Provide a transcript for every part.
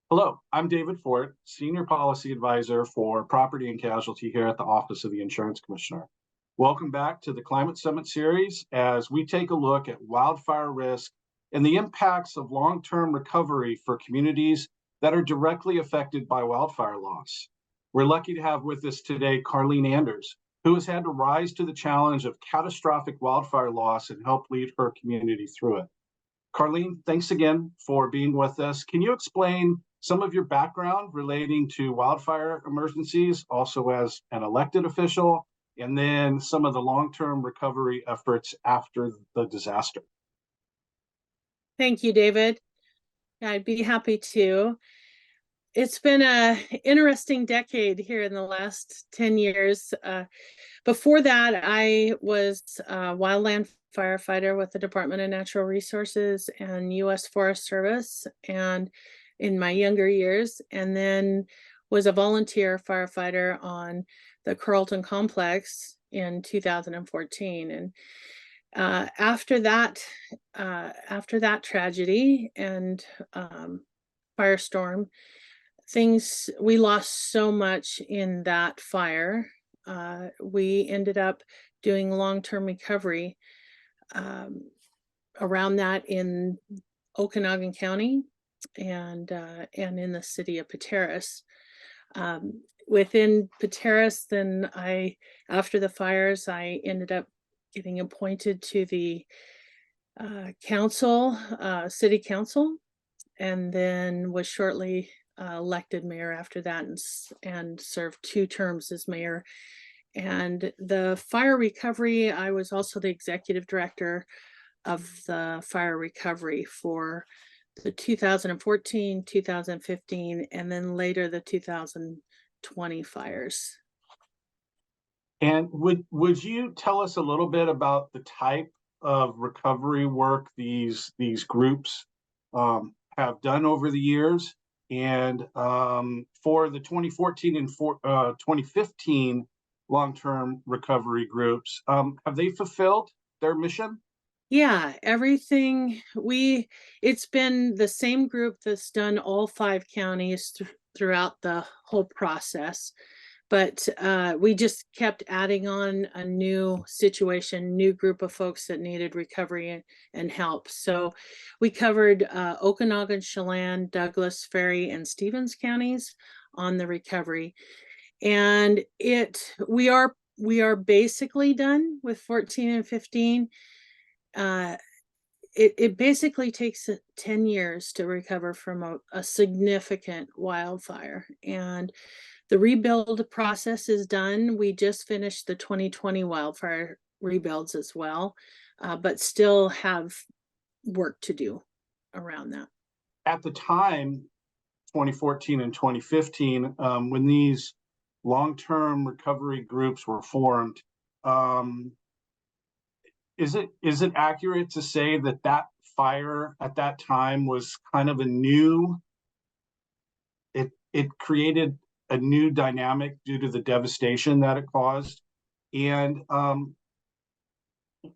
Hello, I'm David Fort, Senior Policy Advisor for Property and Casualty here at the Office of the Insurance Commissioner. Welcome back to the Climate Summit series as we take a look at wildfire risk and the impacts of long-term recovery for communities that are directly affected by wildfire loss. We're lucky to have with us today Carlene Anders, who has had to rise to the challenge of catastrophic wildfire loss and help lead her community through it. Carlene, thanks again for being with us. Can you explain some of your background relating to wildfire emergencies, also as an elected official, and then some of the long-term recovery efforts after the disaster? Thank you, David. I'd be happy to. It's been an interesting decade here in the last 10 years. Before that, I was a wildland firefighter with the Department of Natural Resources and U.S. Forest Service, and in my younger years, and then was a volunteer firefighter on the Carlton complex in 2014. And after that tragedy and firestorm, we lost so much in that fire. We ended up doing long-term recovery around that in Okanogan County and in the city of Pateros. Within Pateros, then after the fires, I ended up getting appointed to the city council, and then was shortly elected mayor after that, and served 2 terms as mayor. And the fire recovery, I was also the executive director of the fire recovery for the 2014, 2015, and then later the 2020 fires. And would you tell us a little bit about the type of recovery work these groups have done over the years? And for the 2014 and 2015 long-term recovery groups, have they fulfilled their mission? Yeah, it's been the same group that's done all 5 counties throughout the whole process. But we just kept adding on a new situation, new group of folks that needed recovery and help. So we covered Okanogan, Chelan, Douglas, Ferry, and Stevens counties on the recovery. And we are basically done with 14 and 15. It basically takes 10 years to recover from a significant wildfire, and the rebuild process is done. We just finished the 2020 wildfire rebuilds as well, but still have work to do around that. At the time, 2014 and 2015, when these long-term recovery groups were formed, is it accurate to say that fire at that time was kind of it created a new dynamic due to the devastation that it caused? And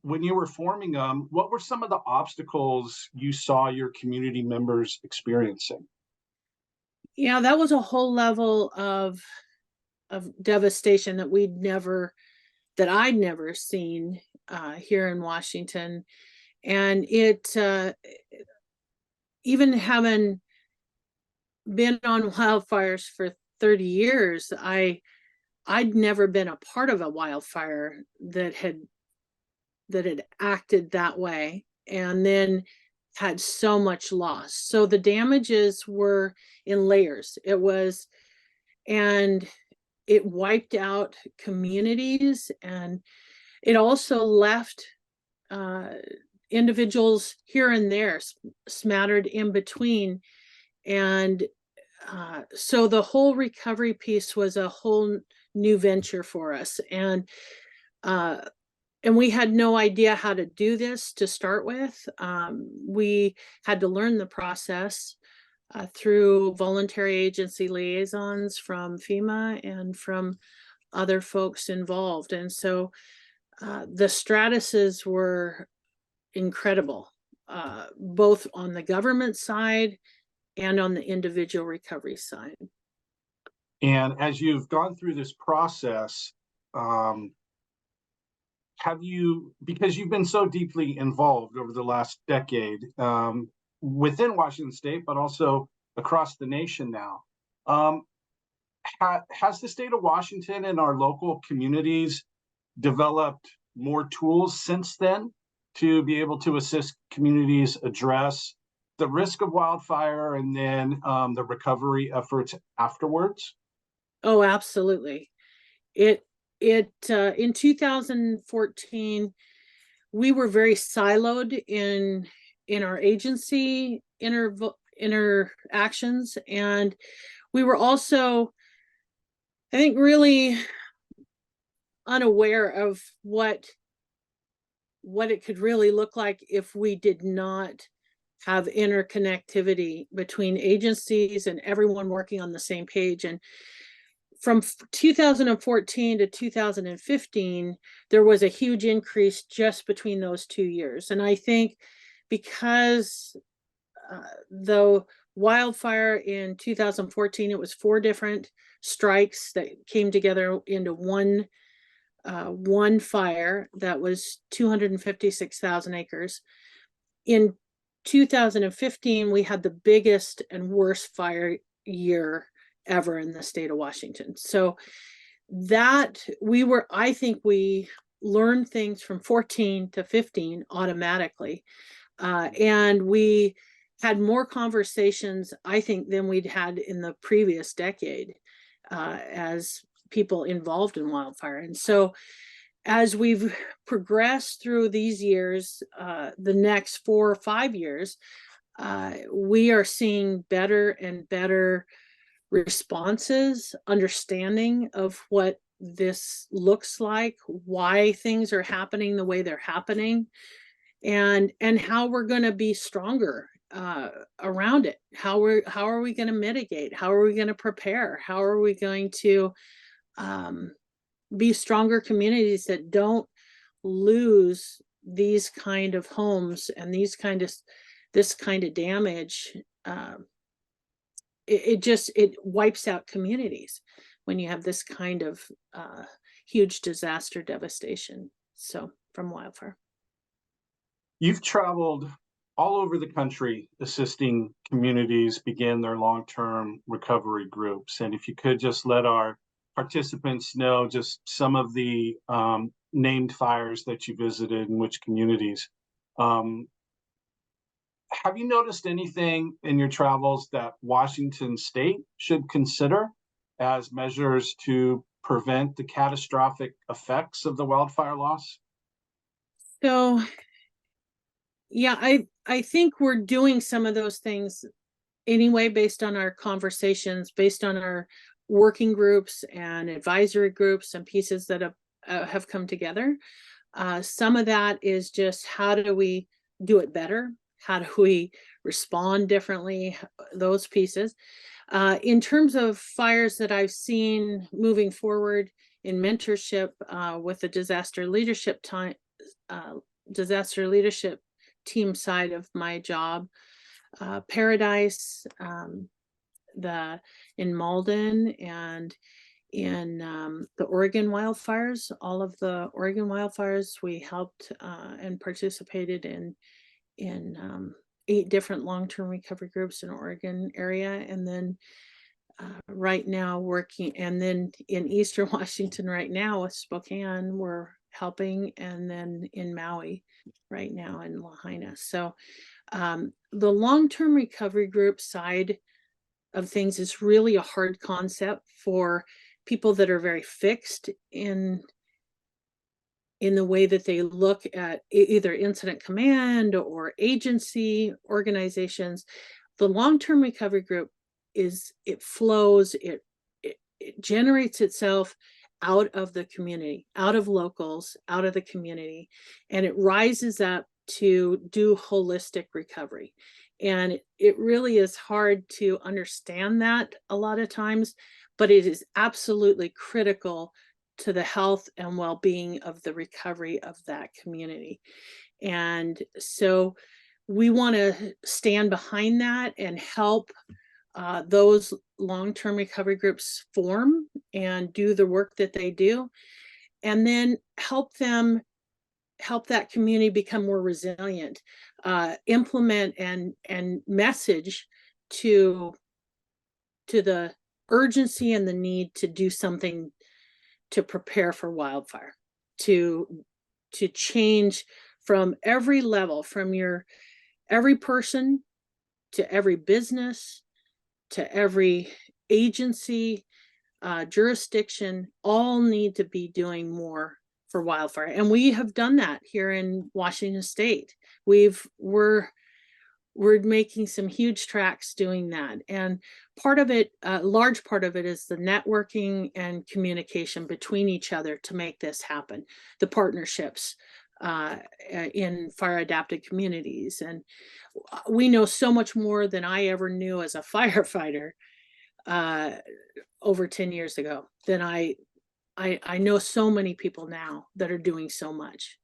when you were forming them, what were some of the obstacles you saw your community members experiencing? Yeah, that was a whole level of devastation that I'd never seen here in Washington. And even having been on wildfires for 30 years, I'd never been a part of a wildfire that had acted that way and then had so much loss. So the damages were in layers. And it wiped out communities, and it also left individuals here and there smattered in between. And so the whole recovery piece was a whole new venture for us. And we had no idea how to do this to start with. We had to learn the process through voluntary agency liaisons from FEMA and from other folks involved. And so the Stratuses were incredible, both on the government side and on the individual recovery side. And as you've gone through this process, have you, because you've been so deeply involved over the last decade within Washington State, but also across the nation now, has the state of Washington and our local communities developed more tools since then to be able to assist communities address the risk of wildfire and then the recovery efforts afterwards? Oh, absolutely. In 2014, we were very siloed in our agency interactions, and we were also, I think, really unaware of what it could really look like if we did not have interconnectivity between agencies and everyone working on the same page. And from 2014 to 2015, there was a huge increase just between those 2 years. And I think because the wildfire in 2014, it was 4 different strikes that came together into one fire that was 256,000 acres. In 2015, we had the biggest and worst fire year ever in the state of Washington. So that I think we learned things from 14 to 15 automatically. And we had more conversations, I think, than we'd had in the previous decade as people involved in wildfire. And so as we've progressed through these years, the next 4 or 5 years, we are seeing better and better responses, understanding of what this looks like, why things are happening the way they're happening, and how we're going to be stronger around it. How are we going to mitigate? How are we going to prepare? How are we going to be stronger communities that don't lose these kind of homes and this kind of damage? It wipes out communities when you have this kind of huge disaster devastation. So from wildfire. You've traveled all over the country assisting communities begin their long-term recovery groups. And if you could just let our participants know just some of the named fires that you visited in which communities. Have you noticed anything in your travels that Washington State should consider as measures to prevent the catastrophic effects of the wildfire loss? So, yeah, I think we're doing some of those things anyway, based on our conversations, based on our working groups and advisory groups and pieces that have come together. Some of that is just, how do we do it better? How do we respond differently? Those pieces. In terms of fires that I've seen moving forward in mentorship with the disaster leadership team side of my job, Paradise, in Malden, and in the Oregon wildfires, all of the Oregon wildfires, we helped and participated in 8 different long-term recovery groups in Oregon area. And then right now working, and then in Eastern Washington right now with Spokane, we're helping, and then in Maui right now in Lahaina. So the long-term recovery group side of things is really a hard concept for people that are very fixed in the way that they look at either incident command or agency organizations. The long-term recovery group it flows, it generates itself out of the community, out of locals, out of the community, and it rises up to do holistic recovery. And it really is hard to understand that a lot of times, but it is absolutely critical to the health and well-being of the recovery of that community. And so we want to stand behind that and help those long-term recovery groups form and do the work that they do, and then help that community become more resilient, implement and message to the urgency and the need to do something to prepare for wildfire, to change from every level, from every person to every business to every agency, jurisdiction, all need to be doing more for wildfire. And we have done that here in Washington State. We're making some huge tracks doing that. And part of it, a large part of it, is the networking and communication between each other to make this happen. The partnerships in fire adapted communities. And we know so much more than I ever knew as a firefighter over 10 years ago. Than I know so many people now that are doing so much.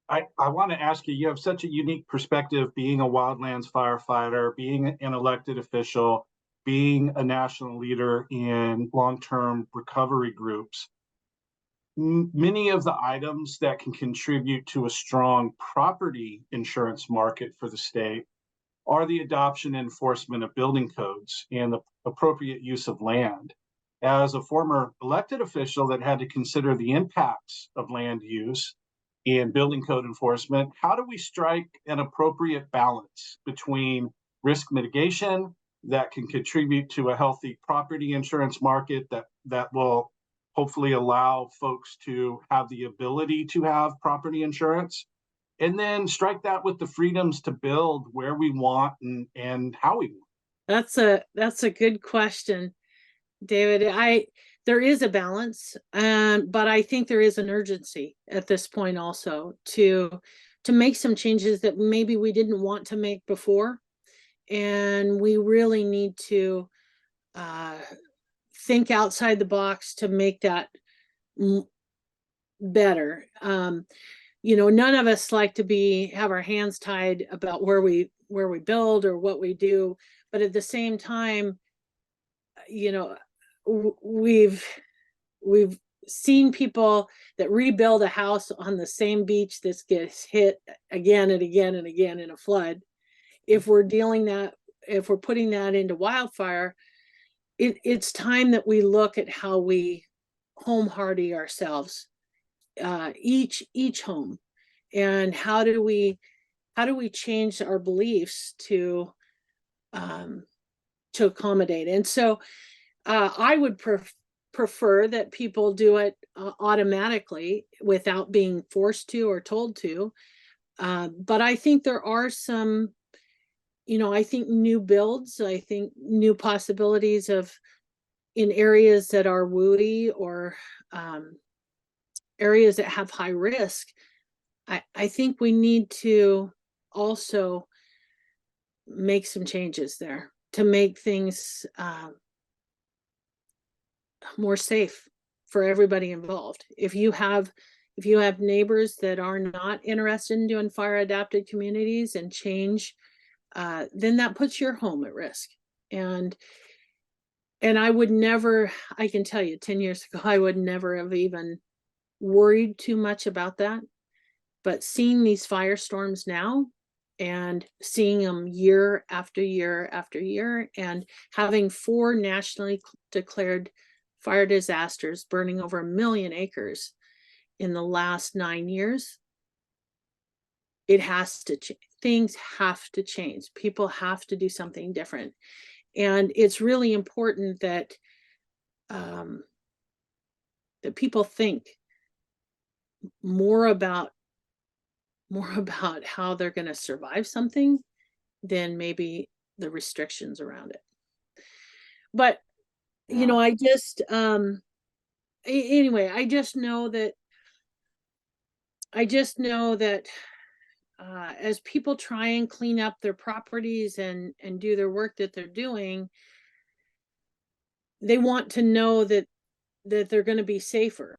I want to ask you, you have such a unique perspective being a wildlands firefighter, being an elected official, being a national leader in long-term recovery groups. Many of the items that can contribute to a strong property insurance market for the state are the adoption and enforcement of building codes and the appropriate use of land. As a former elected official that had to consider the impacts of land use in building code enforcement, how do we strike an appropriate balance between risk mitigation that can contribute to a healthy property insurance market that will hopefully allow folks to have the ability to have property insurance, and then strike that with the freedoms to build where we want and how we want? That's a good question, David. There is a balance, but I think there is an urgency at this point also to make some changes that maybe we didn't want to make before, and we really need to think outside the box to make that better. None of us like to have our hands tied about where we build or what we do, but at the same time, we've seen people that rebuild a house on the same beach that gets hit again and again and again in a flood. If we're putting that into wildfire, it's time that we look at how we home hardy ourselves, each home, and how do we change our beliefs to accommodate. And so I would prefer that people do it automatically without being forced to or told to. But I think there are some, I think new builds, I think new possibilities in areas that are woody or areas that have high risk. I think we need to also make some changes there to make things more safe for everybody involved. If you have neighbors that are not interested in doing fire adapted communities and change, then that puts your home at risk. And I would never, I can tell you 10 years ago, I would never have even worried too much about that. But seeing these firestorms now and seeing them year after year after year, and having 4 nationally declared fire disasters burning over 1 million acres in the last 9 years, it has to change. Things have to change. People have to do something different. And it's really important that that people think more about how they're going to survive something than maybe the restrictions around it. But I just anyway, I just know that as people try and clean up their properties and do their work that they're doing, they want to know that they're going to be safer.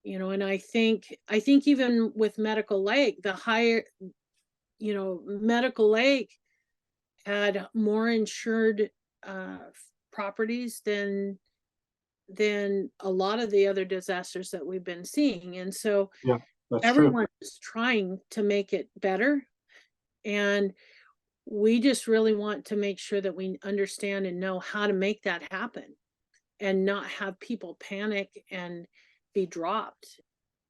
And I think even with Medical Lake, Medical Lake had more insured properties than a lot of the other disasters that we've been seeing. And so Yeah, that's true. everyone is trying to make it better. And we just really want to make sure that we understand and know how to make that happen and not have people panic and be dropped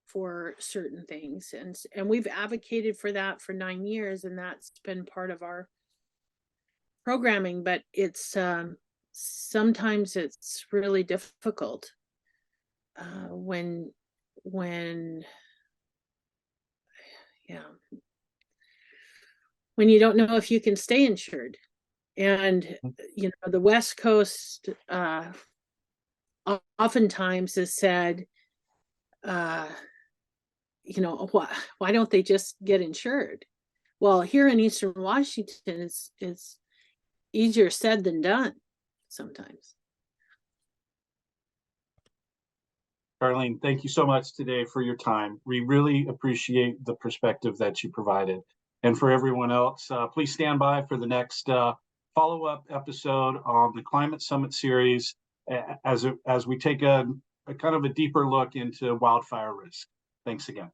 for certain things. And we've advocated for that for 9 years, and that's been part of our programming, but it's sometimes it's really difficult when yeah, when you don't know if you can stay insured. And the West Coast oftentimes has said, why don't they just get insured? Well, here in Eastern Washington, it's easier said than done sometimes. Carlene, thank you so much today for your time. We really appreciate the perspective that you provided. And for everyone else, please stand by for the next follow-up episode on the Climate Summit series as we take a kind of a deeper look into wildfire risk. Thanks again.